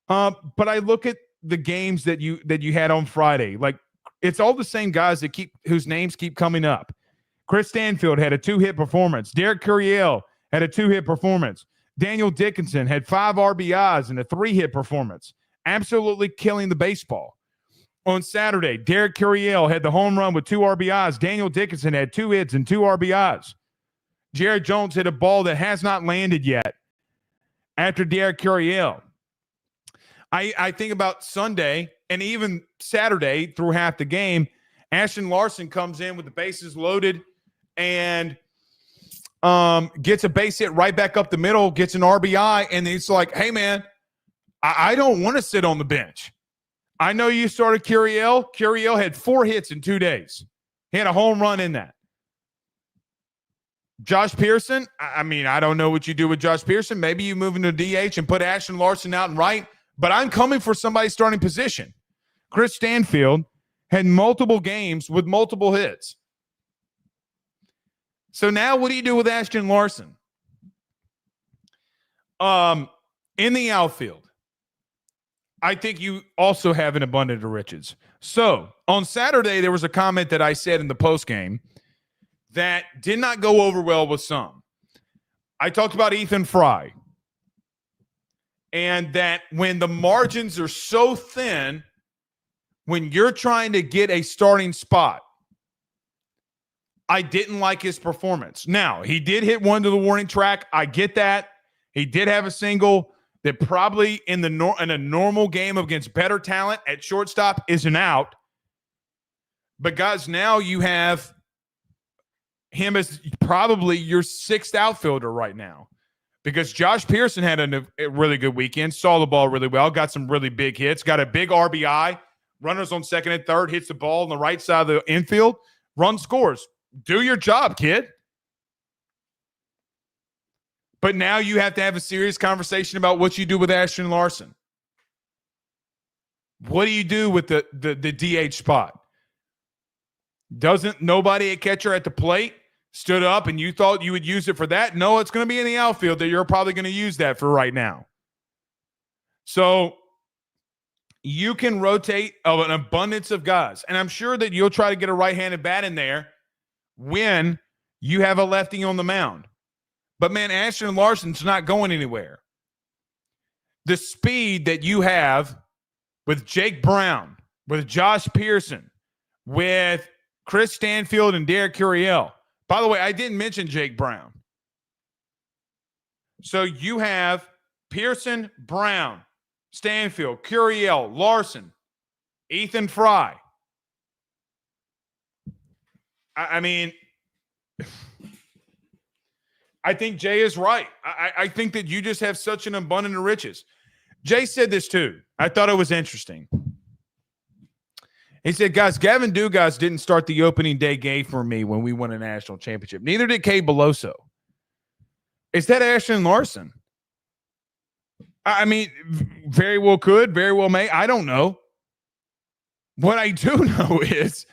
But I look at the games that you had on Friday. Like, it's all the same guys whose names keep coming up. Chris Stanfield had a 2-hit performance. Derek Curiel had a 2-hit performance. Daniel Dickinson had 5 RBIs and a 3-hit performance, absolutely killing the baseball. On Saturday, Derek Curiel had the home run with 2 RBIs. Daniel Dickinson had 2 hits and 2 RBIs. Jared Jones hit a ball that has not landed yet after Derek Curiel. I think about Sunday and even Saturday through half the game, Ashton Larson comes in with the bases loaded and gets a base hit right back up the middle, gets an RBI, and it's like, hey, man, I don't want to sit on the bench. I know you started Curiel. Curiel had 4 hits in 2 days. He had a home run in that. Josh Pearson, I mean, I don't know what you do with Josh Pearson. Maybe you move into DH and put Ashton Larson out and right, but I'm coming for somebody's starting position. Chris Stanfield had multiple games with multiple hits. So now what do you do with Ashton Larson? In the outfield, I think you also have an abundance of riches. So on Saturday, there was a comment that I said in the postgame that did not go over well with some. I talked about Ethan Fry, and that when the margins are so thin, when you're trying to get a starting spot, I didn't like his performance. Now, he did hit one to the warning track. I get that. He did have a single that probably in a normal game against better talent at shortstop isn't out. But guys, now you have him as probably your 6th outfielder right now, because Josh Pearson had a really good weekend, saw the ball really well, got some really big hits, got a big RBI, runners on second and third, hits the ball on the right side of the infield, run scores. Do your job, kid. But now you have to have a serious conversation about what you do with Ashton Larson. What do you do with the DH spot? Nobody at catcher at the plate stood up and you thought you would use it for that? No, it's going to be in the outfield that you're probably going to use that for right now. So you can rotate an abundance of guys. And I'm sure that you'll try to get a right-handed bat in there when you have a lefty on the mound. But, man, Ashton Larson's not going anywhere. The speed that you have with Jake Brown, with Josh Pearson, with Chris Stanfield and Derek Curiel. By the way, I didn't mention Jake Brown. So you have Pearson, Brown, Stanfield, Curiel, Larson, Ethan Fry. I mean, I think Jay is right. I think that you just have such an abundance of riches. Jay said this too. I thought it was interesting. He said, guys, Gavin Dugas didn't start the opening day game for me when we won a national championship. Neither did Kay Beloso. Is that Ashton Larson? I mean, very well could, very well may. I don't know. What I do know is,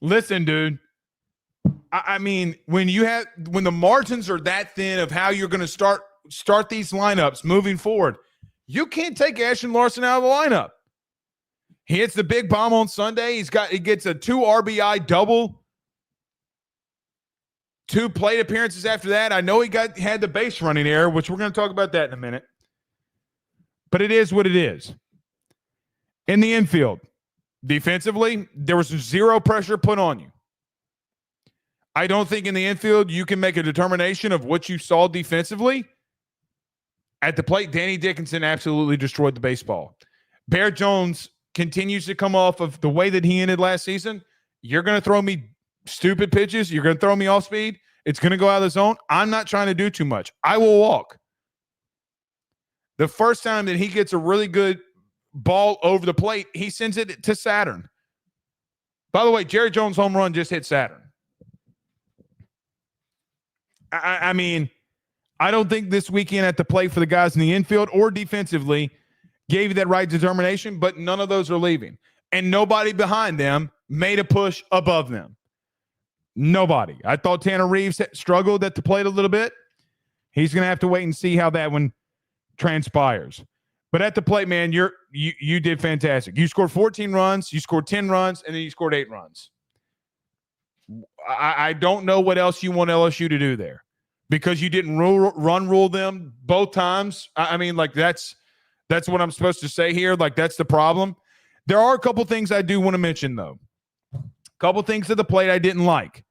listen, dude, I mean, when the margins are that thin of how you're going to start these lineups moving forward, you can't take Ashton Larson out of the lineup. He hits the big bomb on Sunday. He gets a 2 RBI double. 2 plate appearances after that. I know he had the base running error, which we're going to talk about that in a minute. But it is what it is. In the infield, defensively, there was 0 pressure put on you. I don't think in the infield you can make a determination of what you saw defensively. At the plate, Danny Dickinson absolutely destroyed the baseball. Bear Jones continues to come off of the way that he ended last season. You're going to throw me stupid pitches. You're going to throw me off speed. It's going to go out of the zone. I'm not trying to do too much. I will walk. The first time that he gets a really good ball over the plate, he sends it to Saturn. By the way, Jerry Jones' home run just hit Saturn. I mean, I don't think this weekend at the plate for the guys in the infield or defensively gave you that right determination, but none of those are leaving. And nobody behind them made a push above them. Nobody. I thought Tanner Reeves struggled at the plate a little bit. He's going to have to wait and see how that one transpires. But at the plate, man, you did fantastic. You scored 14 runs, you scored 10 runs, and then you scored 8 runs. I don't know what else you want LSU to do there because you didn't rule them both times. I mean, like that's what I'm supposed to say here. Like that's the problem. There are a couple things I do want to mention though. A couple things at the plate I didn't like.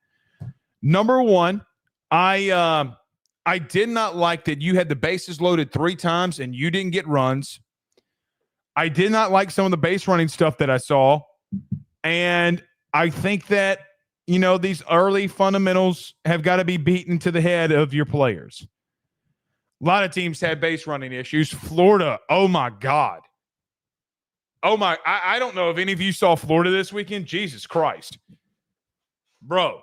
Number one, I did not like that you had the bases loaded 3 times and you didn't get runs. I did not like some of the base running stuff that I saw. And I think that, you know, these early fundamentals have got to be beaten to the head of your players. A lot of teams had base running issues. Florida, oh my God. Oh my, I don't know if any of you saw Florida this weekend. Jesus Christ. Bro,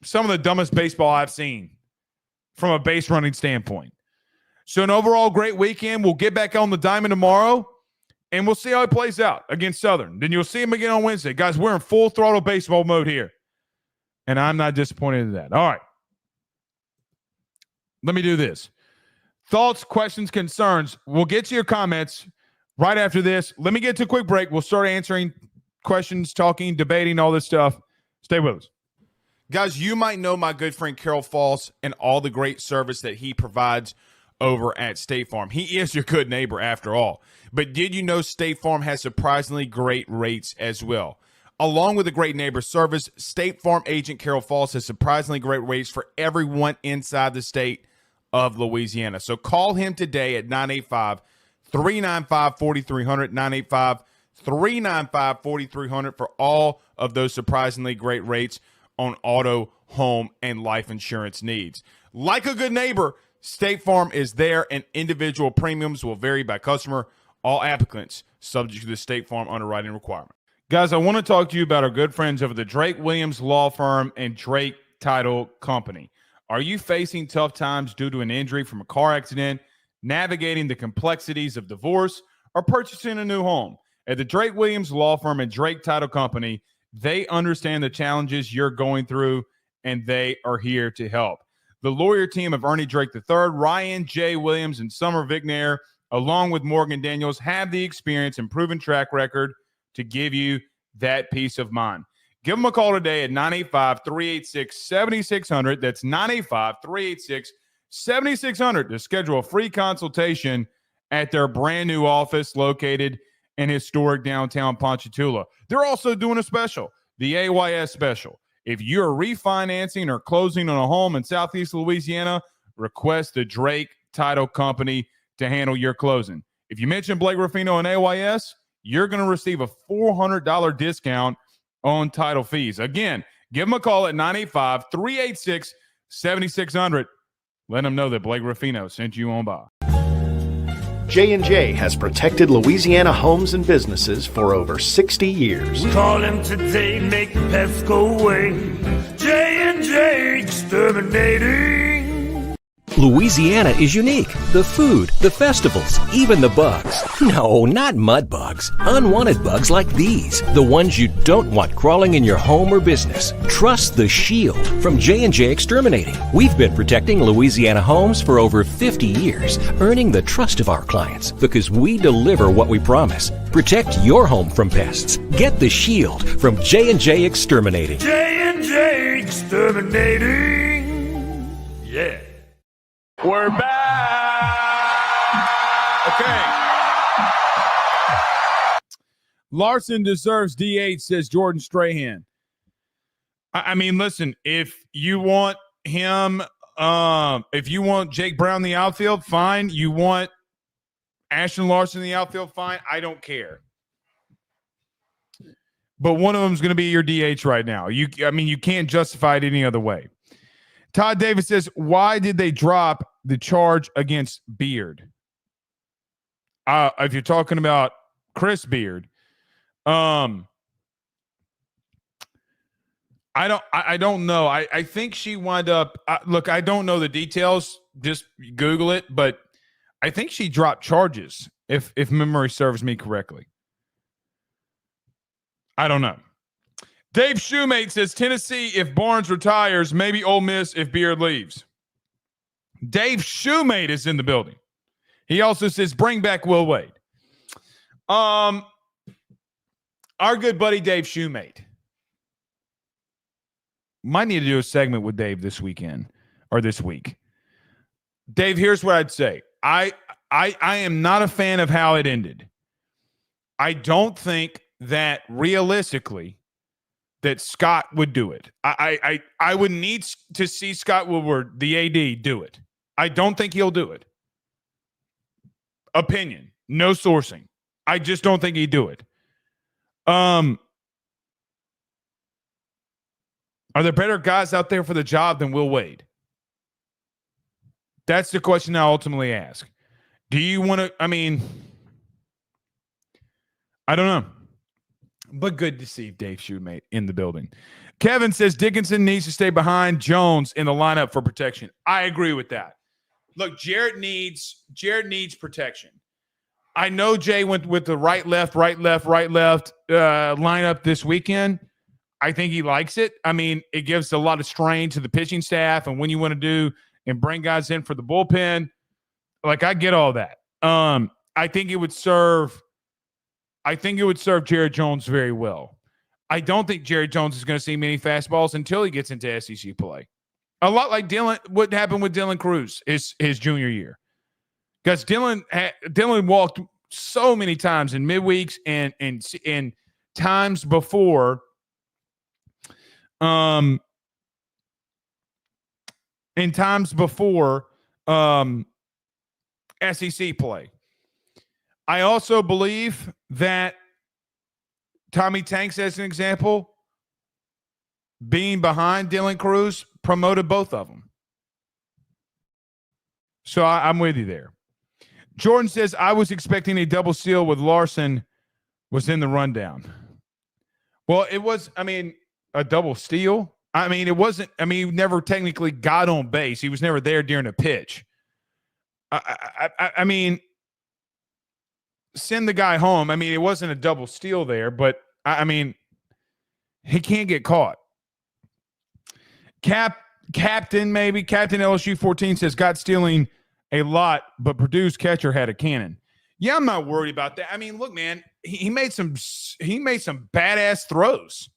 some of the dumbest baseball I've seen from a base running standpoint. So an overall great weekend. We'll get back on the diamond tomorrow, and we'll see how it plays out against Southern. Then you'll see them again on Wednesday. Guys, we're in full throttle baseball mode here, and I'm not disappointed in that. All right. Let me do this. Thoughts, questions, concerns. We'll get to your comments right after this. Let me get to a quick break. We'll start answering questions, talking, debating, all this stuff. Stay with us. Guys, you might know my good friend Carol Falls and all the great service that he provides over at State Farm. He is your good neighbor after all. But did you know State Farm has surprisingly great rates as well? Along with a great neighbor service, State Farm agent Carol Falls has surprisingly great rates for everyone inside the state of Louisiana. So call him today at 985-395-4300, 985-395-4300 for all of those surprisingly great rates on auto, home, and life insurance needs. Like a good neighbor, State Farm is there, and individual premiums will vary by customer. All applicants subject to the State Farm underwriting requirement. Guys, I want to talk to you about our good friends over the Drake Williams Law Firm and Drake Title Company. Are you facing tough times due to an injury from a car accident, navigating the complexities of divorce, or purchasing a new home? At the Drake Williams Law Firm and Drake Title Company, They understand the challenges you're going through, and they are here to help. The lawyer team of Ernie Drake III, Ryan J. Williams, and Summer Vignair, along with Morgan Daniels, have the experience and proven track record to give you that peace of mind. Give them a call today at 985-386-7600. That's 985-386-7600 to schedule a free consultation at their brand new office located in historic downtown Ponchatoula. They're also doing a special, the AYS special. If you're refinancing or closing on a home in Southeast Louisiana, request the Drake Title Company to handle your closing. If you mention Blake Ruffino and AYS, you're going to receive a $400 discount on title fees. Again, give them a call at 985-386-7600. Let them know that Blake Ruffino sent you on by. J&J has protected Louisiana homes and businesses for over 60 years. Call him today, make the pests go away. J&J Exterminating. Louisiana is unique. The food, the festivals, even the bugs. No, not mud bugs. Unwanted bugs like these. The ones you don't want crawling in your home or business. Trust the Shield from J&J Exterminating. We've been protecting Louisiana homes for over 50 years, earning the trust of our clients because we deliver what we promise. Protect your home from pests. Get the Shield from J&J Exterminating. J&J Exterminating. Yeah. We're back. Okay. Larson deserves DH, says Jordan Strahan. I mean, listen, if you want him, if you want Jake Brown in the outfield, fine. You want Ashton Larson in the outfield, fine. I don't care. But one of them is going to be your DH right now. You can't justify it any other way. Todd Davis says, why did they drop the charge against Beard? If you're talking about Chris Beard, I don't know. I think she wound up, look, I don't know the details. Just Google it, but I think she dropped charges, if memory serves me correctly. I don't know. Dave Shoemate says, Tennessee if Barnes retires, maybe Ole Miss if Beard leaves. Dave Shoemate is in the building. He also says, bring back Will Wade. Our good buddy Dave Shoemate. Might need to do a segment with Dave this weekend or this week. Dave, here's what I'd say. I am not a fan of how it ended. I don't think that realistically that Scott would do it. I would need to see Scott Woodward, the AD, do it. I don't think he'll do it. Opinion, no sourcing. I just don't think he'd do it. Are there better guys out there for the job than Will Wade? That's the question I ultimately ask. Do you want to, I don't know. But good to see Dave Shoemate in the building. Kevin says Dickinson needs to stay behind Jones in the lineup for protection. I agree with that. Look, Jarrett needs protection. I know Jay went with the right left lineup this weekend. I think he likes it. It gives a lot of strain to the pitching staff and when you want to do and bring guys in for the bullpen. Like, I get all that. I think it would serve Jared Jones very well. I don't think Jared Jones is going to see many fastballs until he gets into SEC play. A lot like what happened with Dylan Cruz his junior year. Because Dylan walked so many times in midweeks and times before SEC play. I also believe that Tommy Tanks, as an example, being behind Dylan Cruz, promoted both of them. So I'm with you there. Jordan says, I was expecting a double steal with Larson was in the rundown. Well, it was, a double steal. It wasn't, he never technically got on base. He was never there during a pitch. Send the guy home. It wasn't a double steal there, but He can't get caught. Captain LSU 14 says got stealing a lot, but Purdue's catcher had a cannon. Yeah, I'm not worried about that. I mean, look, man, he made some badass throws.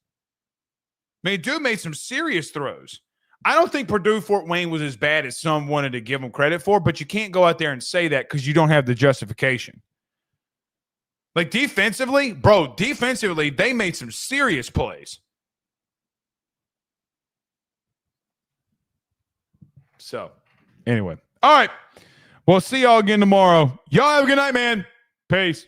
I mean, dude made some serious throws. I don't think Purdue Fort Wayne was as bad as some wanted to give him credit for, but you can't go out there and say that because you don't have the justification. Like defensively, they made some serious plays. So, anyway. All right. We'll see y'all again tomorrow. Y'all have a good night, man. Peace.